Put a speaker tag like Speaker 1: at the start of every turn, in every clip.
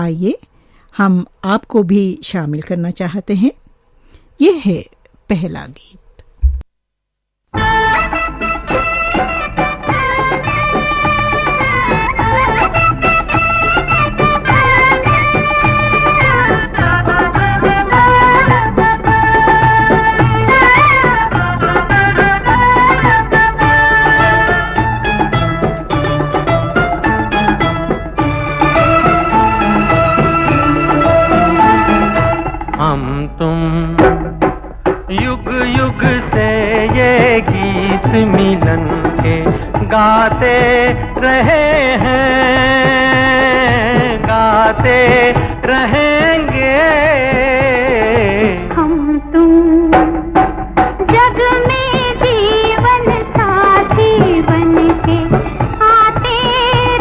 Speaker 1: आइए हम आपको भी शामिल करना चाहते हैं। ये है पहला गीत।
Speaker 2: मिलन के गाते रहे हैं, गाते रहेंगे।
Speaker 3: हम तुम जग में जीवन साथी बन के आते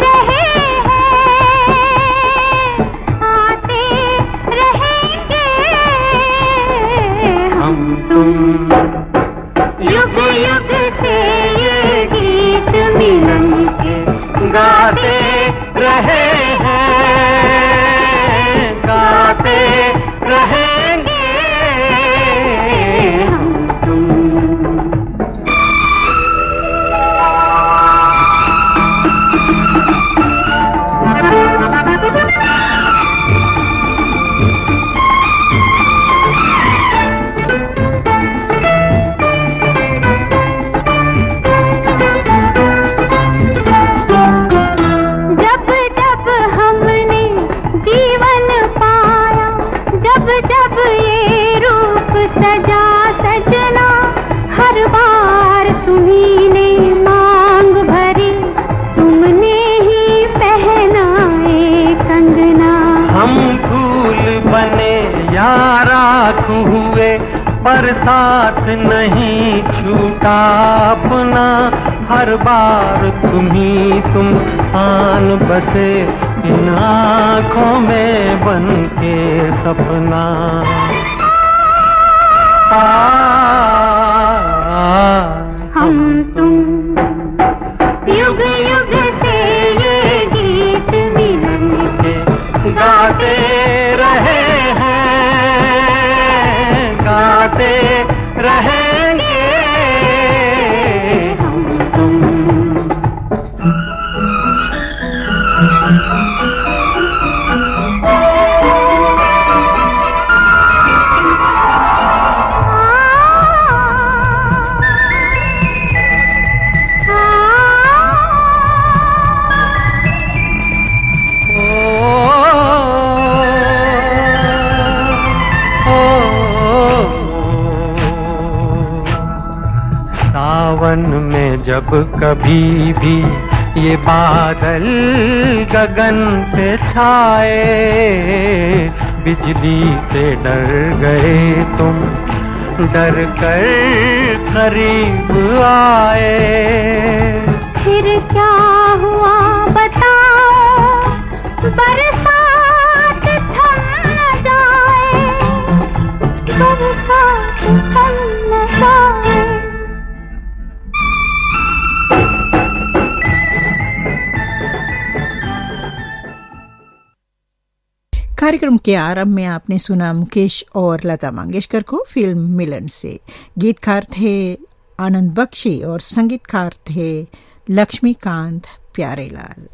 Speaker 3: रहे हैं, आते रहेंगे। हम तुम युग युग से ये गीत मिलन के
Speaker 2: गाते रहे हैं, गाते रहेंगे।
Speaker 3: हम तुम जब ये रूप सजा सजना, हर बार तुम्ही ने मांग भरी, तुमने ही पहनाए कंगना।
Speaker 2: हम फूल बने या राख हुए, पर साथ नहीं छूटा अपना। हर बार तुम्ही तुम आन बसे, इन आँखों में बन के सपना।
Speaker 3: हम तुम युग युग से ये गीत मिलन के
Speaker 2: गाते रहे हैं, गाते रहेंगे।
Speaker 3: हम तुम
Speaker 2: सावन में जब कभी भी ये बादल गगन पे छाए, बिजली से डर गए तुम, डर कर करीब आए।
Speaker 3: फिर क्या हुआ बताओ, बरसात थम न जाए, बरसात थम न जाए।
Speaker 1: कार्यक्रम के आरंभ में आपने सुना मुकेश और लता मंगेशकर को फिल्म मिलन से। गीतकार थे आनंद बख्शी और संगीतकार थे लक्ष्मीकांत प्यारेलाल।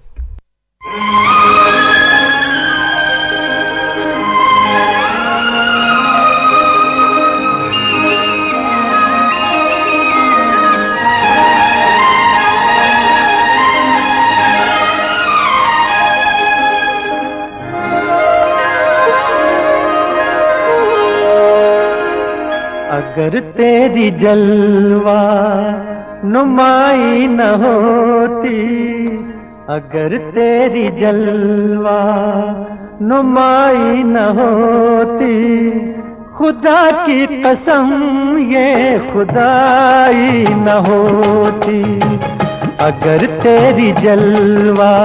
Speaker 2: अगर तेरी जलवा नुमाई न होती, अगर तेरी जलवा नुमाई न होती, खुदा की कसम ये खुदाई न होती। अगर तेरी जलवा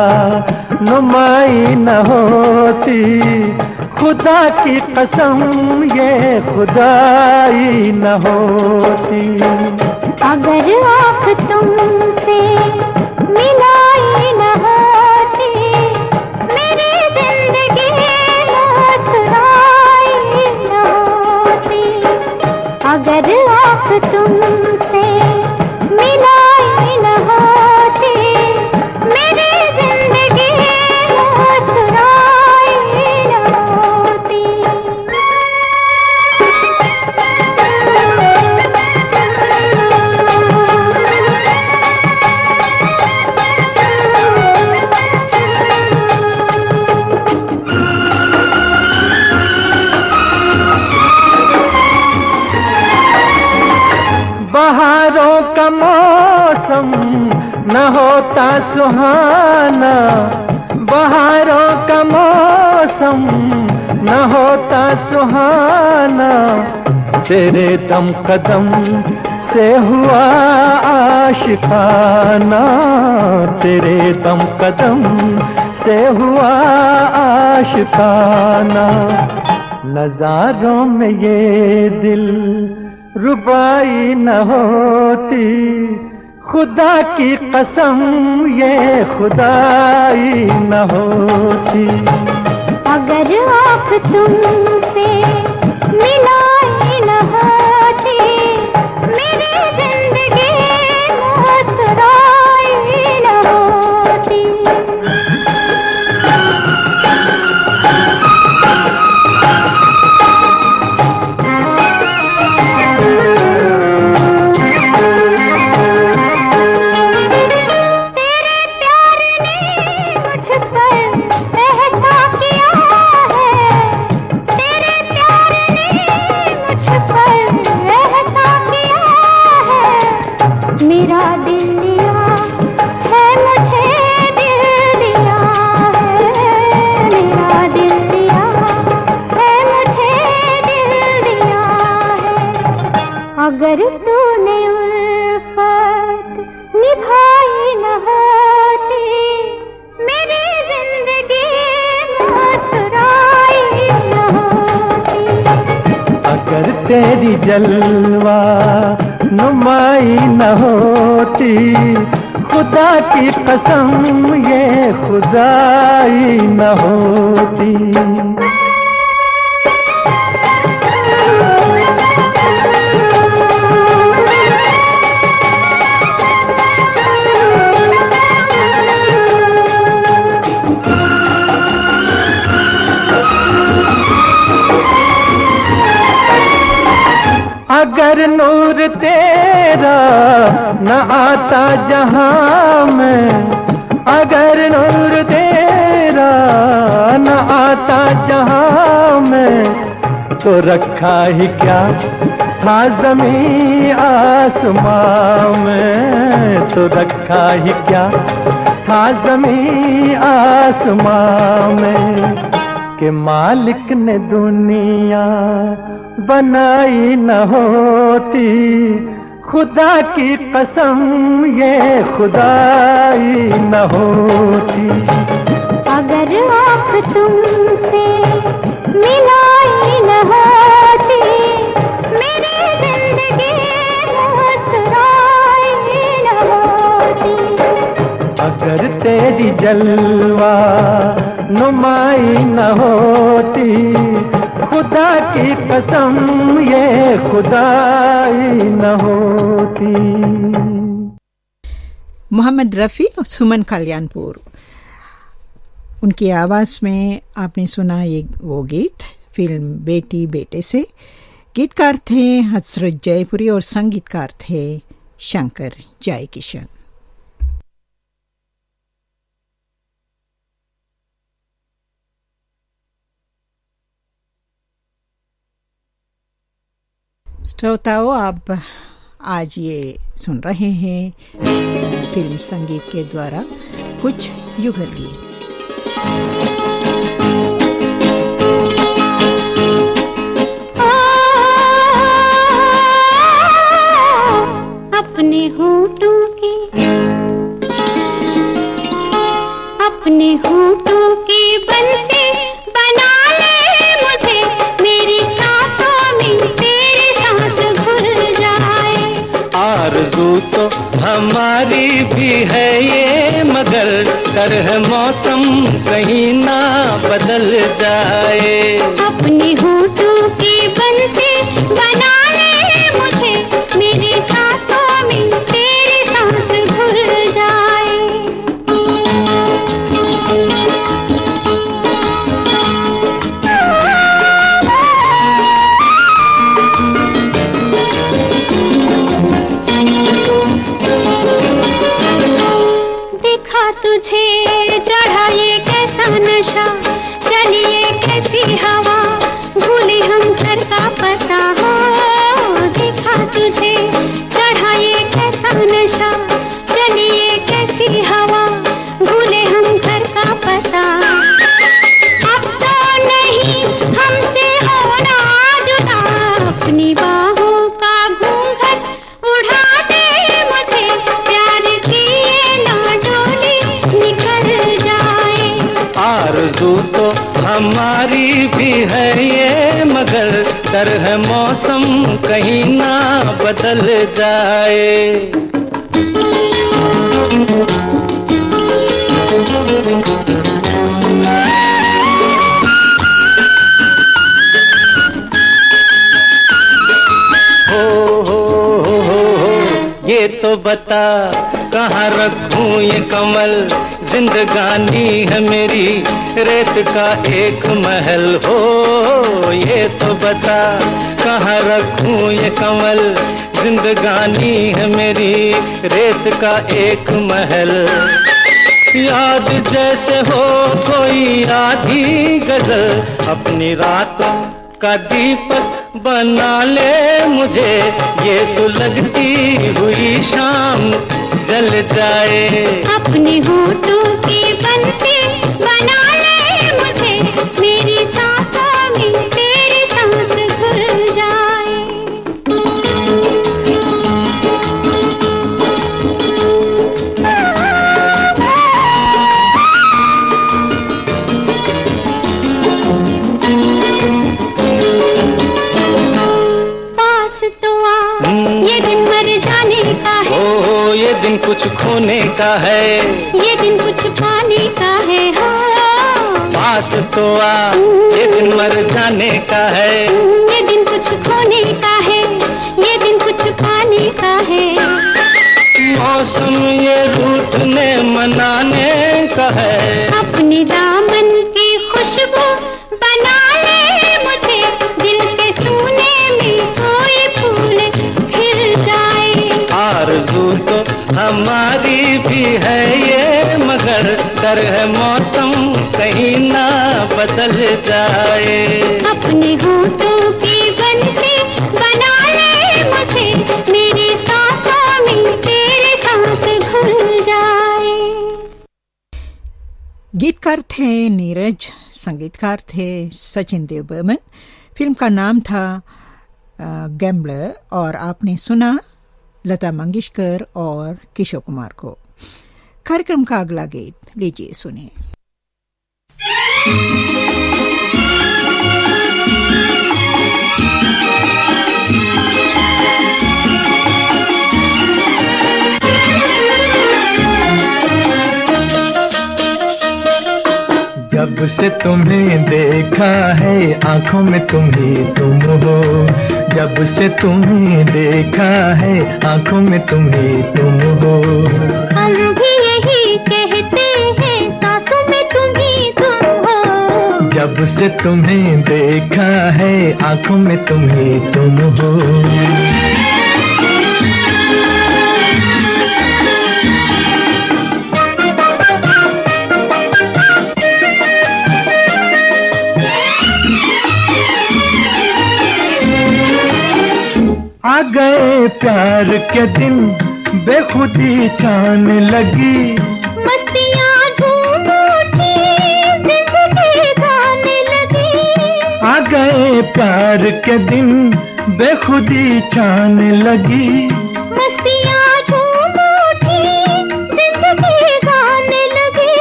Speaker 2: नुमाई न होती, खुदा की कसम ये खुदाई न होती।
Speaker 3: अगर आँख तुमसे मिलाई न होती, मेरी जिंदगी
Speaker 2: न होता सुहाना बहारों का मौसम, न होता सुहाना तेरे दम कदम से हुआ आशिकाना, तेरे दम कदम से हुआ आशिकाना। नजारों में ये दिल रुबाई न होती, खुदा की कसम ये खुदाई न होती।
Speaker 3: अगर आँख तुमसे मिलाई न होती, मेरी जिंदगी मुस्कुराई न होती। अगर तूने उल्फत निभाई न होती, मेरी जिंदगी मुस्कुराई न होती।
Speaker 2: अगर तेरी जलवा नुमाई न होती, खुदा की कसम ये खुदाई न होती। अगर नूर तेरा न आता जहां में, अगर नूर तेरा न आता जहां में, तो रखा ही क्या था ज़मीं आसमां में, तो रखा ही क्या था ज़मीं आसमां में। कि मालिक ने दुनिया बनाई न होती, खुदा की कसम ये खुदाई न होती।
Speaker 3: अगर आँख तुमसे मिलाई न होती, मेरी जिंदगी मुस्कुराई न होती।
Speaker 2: अगर तेरी जलवा नुमाई न होती, खुदा की कसम ये खुदाई न होती।
Speaker 1: मोहम्मद रफ़ी और सुमन कल्याणपुर, उनकी आवाज़ में आपने सुना ये वो गीत फिल्म बेटी बेटे से। गीतकार थे हसरत जयपुरी और संगीतकार थे शंकर जयकिशन। श्रोताओं, आप आज ये सुन रहे हैं फिल्म संगीत के द्वारा कुछ युगल गीत।
Speaker 3: अपने होठों की, अपने होठों की बंसी बना ले मुझे, मेरी सांसों में तेरी सांस घुल जाए।
Speaker 2: आरज़ू तो हमारी भी है ये, मगर कर है मौसम कहीं ना बदल जाए।
Speaker 3: अपने होठों की बंसी बना ले मुझे, मेरी सांसों में तेरी सांस घुल जाए। देखा तुझे चढ़ा ये कैसा नशा, चलिए कैसी हवा, भूली
Speaker 2: हमारी भी है ये, मगर डर है मौसम कहीं ना बदल जाए। ये तो बता कहाँ रखूं ये कमल, जिंदगानी है मेरी रेत का एक महल। हो ये तो बता कहाँ रखूं ये कमल, जिंदगानी है मेरी रेत का एक महल। याद जैसे हो कोई आधी गजल, अपनी रातों का दीपक बना ले मुझे, ये सुलगती हुई शाम जल जाए।
Speaker 3: अपने होठों की बंसी बना ले मुझे, मेरी सांसों में तेरी सांस घुल जाए। ये दिन मर जाने का है,
Speaker 2: ओ ये दिन कुछ खोने का है,
Speaker 3: ये दिन कुछ पाने का है। हो
Speaker 2: पास तो आ, ये दिन मर जाने का है,
Speaker 3: ये दिन कुछ खोने का है, ये दिन कुछ पाने का है।
Speaker 2: मौसम ये रूठने मनाने का है,
Speaker 3: अपने दामन की खुशबू बना ले मुझे, दिल के सूने में कोई फूल खिल जाए।
Speaker 2: आरज़ू तो हमारी भी है ये, मगर डर है मौसम कहीं ना बदल जाए।
Speaker 3: अपने होठों की बंसी बना ले मुझे, मेरी सांसों में तेरी सांस घुल जाए।
Speaker 1: गीतकार थे नीरज, संगीतकार थे सचिन देव बर्मन। फिल्म का नाम था गैम्बलर और आपने सुना लता मंगेशकर और किशोर कुमार को। कार्यक्रम का अगला गीत लीजिए सुनिए।
Speaker 4: जब से तुम्हें देखा है आंखों में तुम ही तुम हो, जब से तुम्हें देखा है आंखों में तुम ही तुम हो।
Speaker 3: हम भी यही कहते हैं सांसों में तुम ही तुम हो,
Speaker 4: जब से तुम्हें देखा है आंखों में तुम ही तुम हो। आ गए प्यार के दिन बेखुदी छाने लगी,
Speaker 3: मस्तियाँ झूम उठी जिंदगी गाने लगी।
Speaker 4: आ गए प्यार के दिन बेखुदी छाने लगी,
Speaker 3: मस्तियाँ झूम उठी जिंदगी गाने लगी,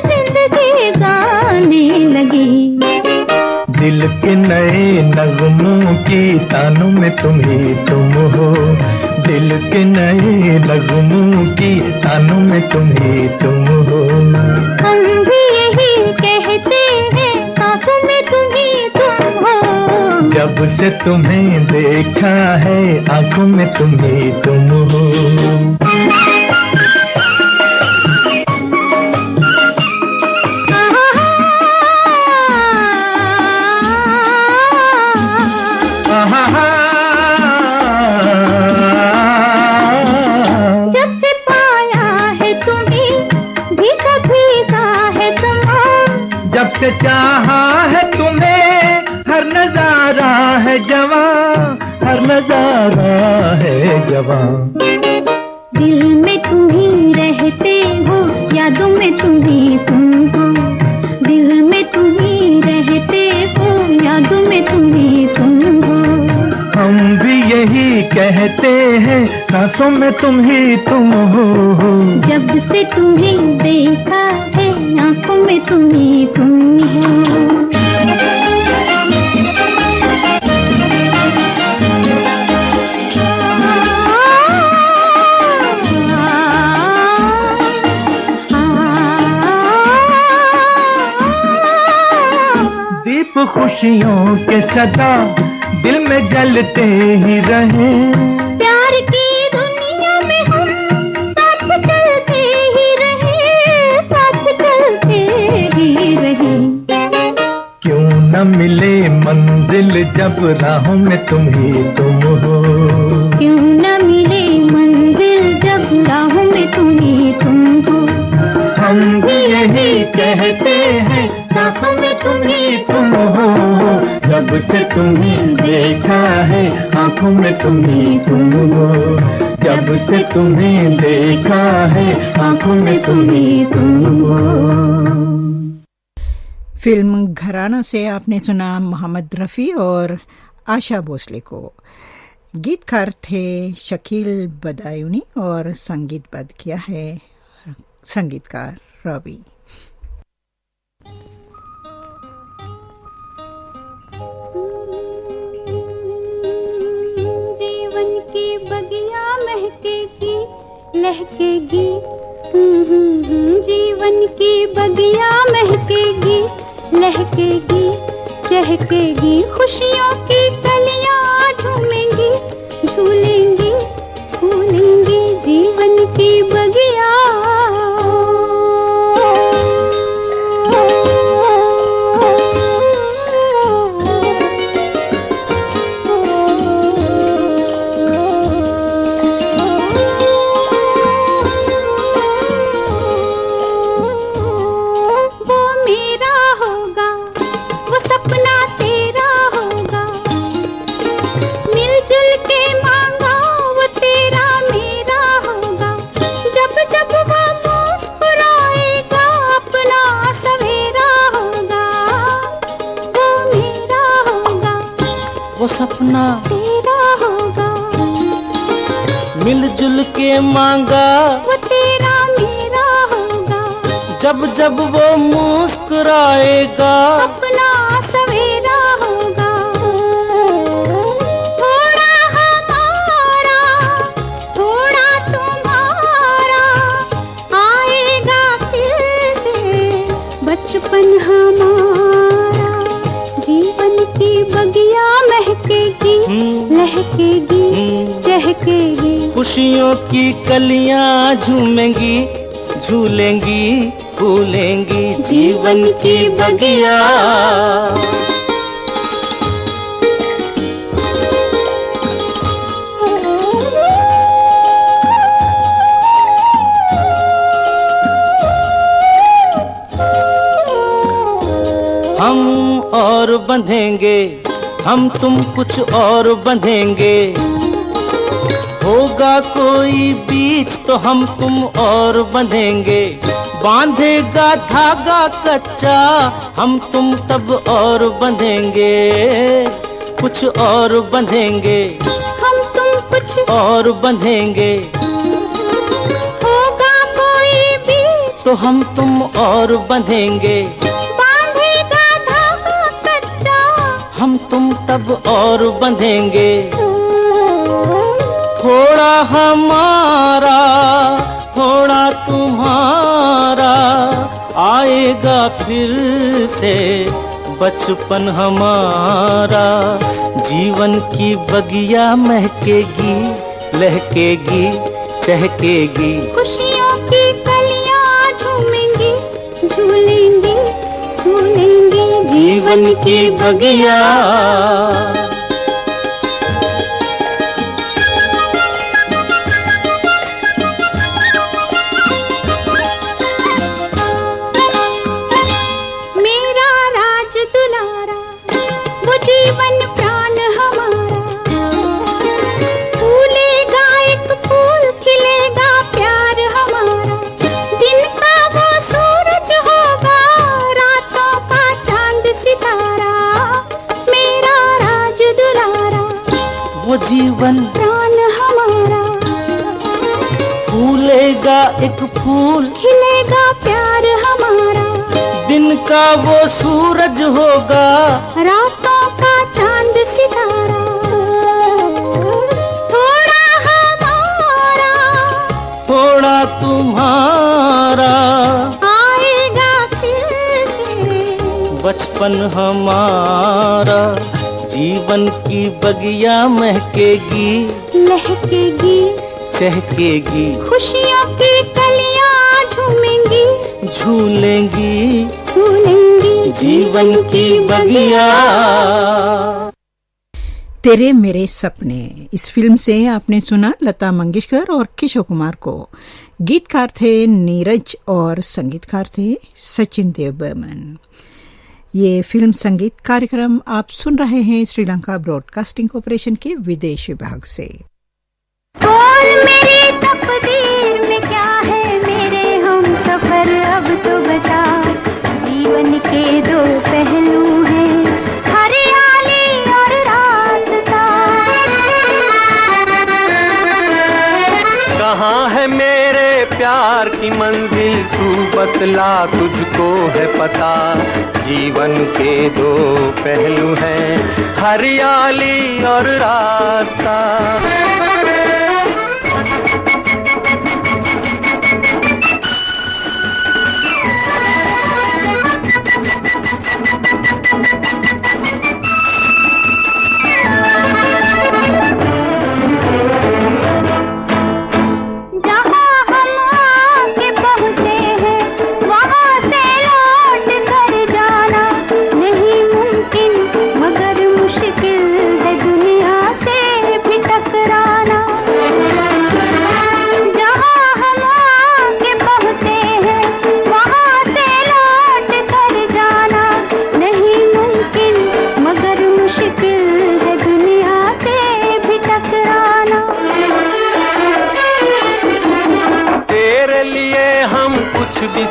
Speaker 3: जिंदगी गाने लगी।
Speaker 4: दिल के नए नगमों की तानों में तुम ही तुम हो, दिल के नए नगमों की तानों में तुम ही तुम हो।
Speaker 3: हम भी यही कहते हैं सांसों में तुम ही तुम हो,
Speaker 4: जब से तुम्हें देखा है आंखों में तुम ही तुम हो।
Speaker 3: जब से पाया है तुम्हें भीगा भीगा है समा,
Speaker 4: जब से चाहा है तुम्हें हर नजारा है जवां, हर नजारा है जवां।
Speaker 3: दिल में तुम ही रहते हो, यादों में तुम ही तुम हो, दिल में तुम ही रहते हो, यादों में तुम ही तुम हो।
Speaker 4: हम भी यही कहते हैं सांसों में तुम ही तुम हो,
Speaker 3: जब से तुम्हें देखा है आंखों में तुम ही तुम हो।
Speaker 4: दीप खुशियों के सदा दिल में जलते ही रहे।
Speaker 3: प्यार की दुनिया में हम साथ चलते ही रहे, साथ चलते ही रहे।
Speaker 4: क्यों न मिले मंजिल जब राहों में तुम ही तुम हो।
Speaker 3: क्यों न मिले मंजिल जब राहों में तुम ही तुम हो।
Speaker 4: हम भी यही कहते हैं सांसों में तुम ही तुम हो। जब से तुम्हें देखा है आंखों में तुम ही तुम हो। जब से तुम्हें देखा है आंखों में तुम ही तुम हो।
Speaker 1: फिल्म घराना से आपने सुना मोहम्मद रफ़ी और आशा भोसले को। गीतकार थे शकील बदायूनी और संगीतबद्ध किया है संगीतकार रवि।
Speaker 3: जीवन की बगिया महकेगी लहकेगी। जीवन की बगिया महकेगी लहकेगी चहकेगी। खुशियों की कलियां झूमेंगी झूलेंगी फूलेंगी। जीवन की बगिया
Speaker 2: वो सपना
Speaker 3: तेरा होगा।
Speaker 2: मिलजुल के मांगा
Speaker 3: वो तेरा मेरा होगा।
Speaker 2: जब जब वो मुस्कुराएगा
Speaker 3: अपना सवेरा होगा। थोड़ा हमारा थोड़ा तुम्हारा आएगा फिर से बचपन हमारा। जीवन की बगिया महकेगी लहकेगी चहकेगी।
Speaker 2: खुशियों की कलियां झूमेंगी झूलेंगी फूलेंगी। जीवन की बगिया हम और बंधेंगे हम तुम कुछ और बंधेंगे। होगा कोई बीच तो हम तुम और बंधेंगे। बांधेगा धागा कच्चा हम तुम तब और बंधेंगे। कुछ और बंधेंगे
Speaker 3: हम तुम कुछ
Speaker 2: और बंधेंगे।
Speaker 3: होगा कोई बीच
Speaker 2: तो हम तुम और बंधेंगे।
Speaker 3: बांधेगा धागा कच्चा
Speaker 2: हम तुम तब और बंधेंगे। थोड़ा हमारा थोड़ा तुम्हारा आएगा फिर से बचपन हमारा। जीवन की बगिया महकेगी लहकेगी चहकेगी।
Speaker 3: खुशियों की कलियां झूमेंगी झूलेंगी फूलेंगी।
Speaker 2: जीवन की बगिया
Speaker 3: मेरा राज दुलारा वो जीवन प्राण हमारा। फूलेगा एक फूल खिलेगा प्यार हमारा। दिन का वो सूरज होगा रातों का चांद सितारा। मेरा राज दुलारा
Speaker 2: वो जीवन
Speaker 3: प्राण हमारा।
Speaker 2: फूलेगा एक फूल
Speaker 3: खिलेगा प्यार हमारा।
Speaker 2: दिन का वो सूरज होगा
Speaker 3: रातों का चांद सितारा। थोड़ा हमारा
Speaker 2: थोड़ा तुम्हारा
Speaker 3: आएगा फिर से
Speaker 2: बचपन हमारा, जीवन की बगिया महकेगी,
Speaker 3: लहकेगी,
Speaker 2: चहकेगी,
Speaker 3: खुशियों की कलियां झूमेंगी,
Speaker 2: झूलेंगी,
Speaker 3: झूलेंगी
Speaker 2: जीवन की बगिया।
Speaker 1: तेरे मेरे सपने, इस फिल्म से आपने सुना लता मंगेशकर और किशोर कुमार को। गीतकार थे नीरज और संगीतकार थे सचिन देव बर्मन। ये फिल्म संगीत कार्यक्रम आप सुन रहे हैं श्रीलंका ब्रॉडकास्टिंग कॉर्पोरेशन के विदेश विभाग से।
Speaker 3: और मेरी तकदीर में क्या है मेरे हम सफर, अब तो बता। जीवन के दो पहलू हैं, हरियाली और रास्ता।
Speaker 4: कहाँ है मेरे प्यार की मंजिल, तू बतला तुझको है पता। जीवन के दो पहलू हैं, हरियाली और रास्ता।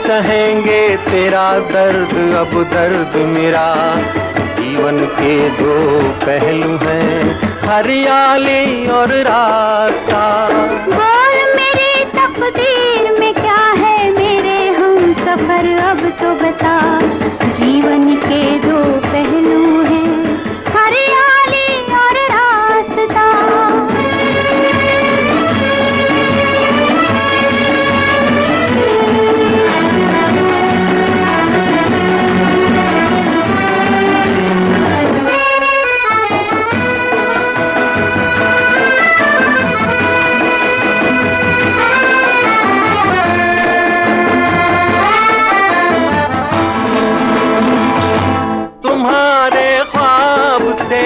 Speaker 4: सहेंगे तेरा दर्द अब दर्द मेरा। जीवन के दो पहलू हैं, हरियाली और रास्ता।
Speaker 3: बोल मेरी तकदीर में क्या है मेरे हम सफर, अब तो बता। जीवन के दो पहलू हैं, हरियाली और रास्ता।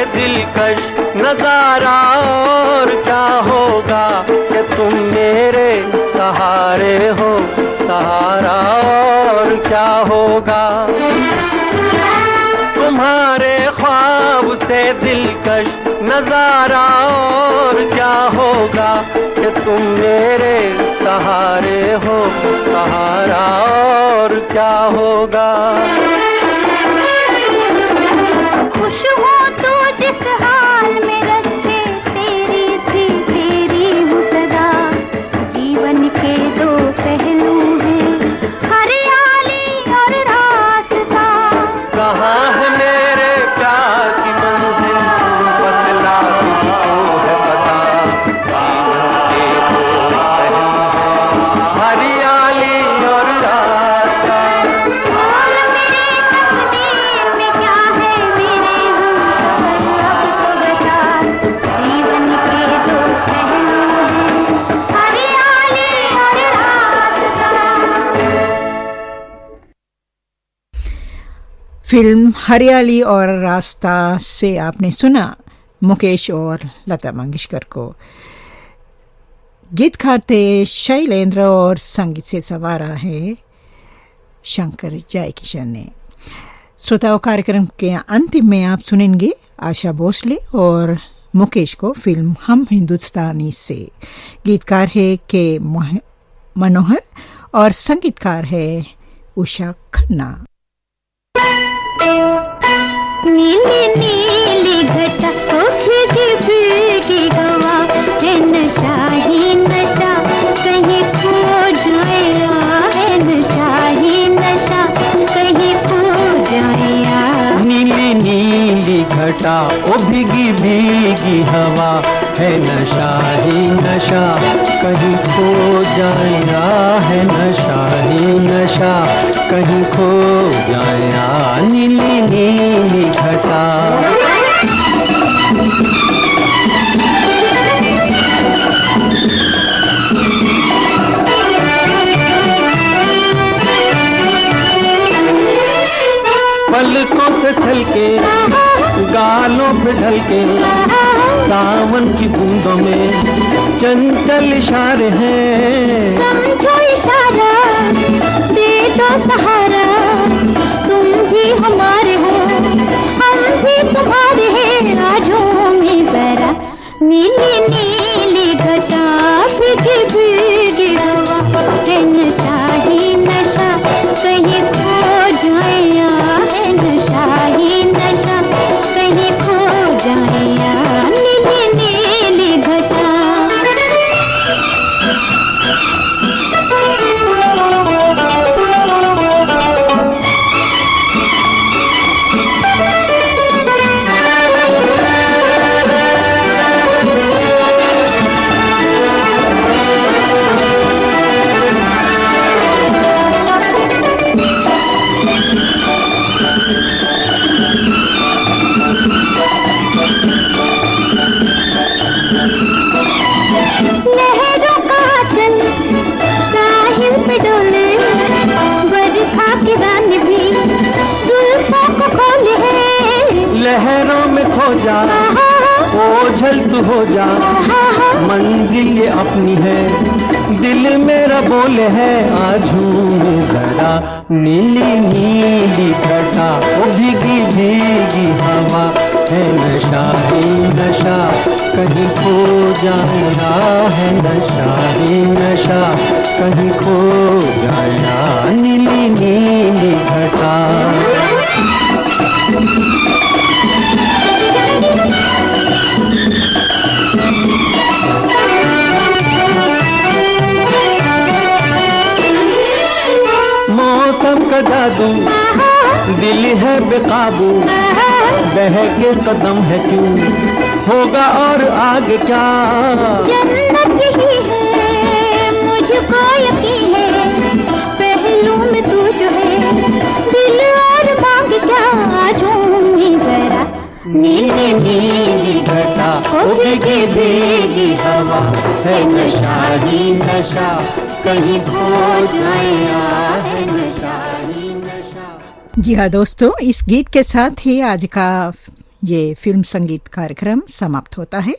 Speaker 4: दिलकश नजारा और क्या होगा कि तुम मेरे सहारे हो, सहारा और क्या होगा। तुम्हारे ख्वाब से दिलकश नजारा और क्या होगा कि तुम मेरे सहारे हो, सहारा और क्या होगा।
Speaker 3: खुश हो तू जिस हाल में रखे, तेरी थी तेरी हूँ सदा। जीवन के दो पहलू हैं, हरियाली और रास्ता।
Speaker 4: कहाँ है मेरे प्यार की मंजिल, बतला तुझको है पता। जीवन के दो पहलू हैं, हरियाली और रास्ता।
Speaker 3: बोल मेरी तकदीर में क्या है मेरे हम सफर, अब तो बता। जीवन के दो पहलू हैं, हरियाली और रास्ता।
Speaker 1: फिल्म हरियाली और रास्ता से आपने सुना मुकेश और लता मंगेशकर को। गीतकार थे शैलेंद्र और संगीत से संवारा है शंकर जयकिशन ने। श्रोताओं, कार्यक्रम के अंतिम में आप सुनेंगे आशा भोसले और मुकेश को फिल्म हम हिंदुस्तानी से। गीतकार है के मनोहर और संगीतकार है उषा खन्ना।
Speaker 3: नीली नीली घटा ओ भीगी भीगी हवा है, नशा ही नशा कहीं खो जाया है, नशा ही नशा कहीं खो जाया।
Speaker 4: नीली नीली घटा ओ भीगी भीगी हवा है नशा ही नशा, कहीं खो जाया है नशा ही नशा, कहीं खो जाया नीली नीली घटा। पलकों से छलके गालों पे ढलके सावन की बूंदों में चंचल इशारे हैं।
Speaker 3: समझो इशारा, दे दो सहारा, तुम भी हमारे हो, हम भी तुम्हारे हैं। आजो में जरा नीली नीली घटा, भीगी भीगी हवा, है नशा ही नशा, कहीं खो जाया है नशा ही नशा, कहीं खो जाया नीली नीली घटा। लहरों का चल साहिल पे डोले, बरखा के दाने भी जुल्फों को खोले हैं।
Speaker 4: लहरों में खो जा, ओझल तू हो जा, मंजिल ये अपनी है, दिल मेरा बोले है। आजू जरा नीली नीली घटा, ओ भीगी भीगी हवा, है नशा ही नशा, कहीं खो जाया है नशा ही नशा, कहीं खो जाया नीली नीली घटा। मौसम का जादू दिल है बेकाबू, बहके कदम है क्यों, होगा और आगे क्या।
Speaker 3: जन्नत यही है मुझको यकीन है, पहलू में तू जो है, दिल और मांग क्या। झूमी जरा नीली नीली घटा,
Speaker 4: ओ भीगी भीगी हवा, है नशा ही नशा, कहीं खो जाया है नशा ही नशा।
Speaker 1: जी हाँ दोस्तों, इस गीत के साथ ही आज का ये फिल्म संगीत कार्यक्रम समाप्त होता है।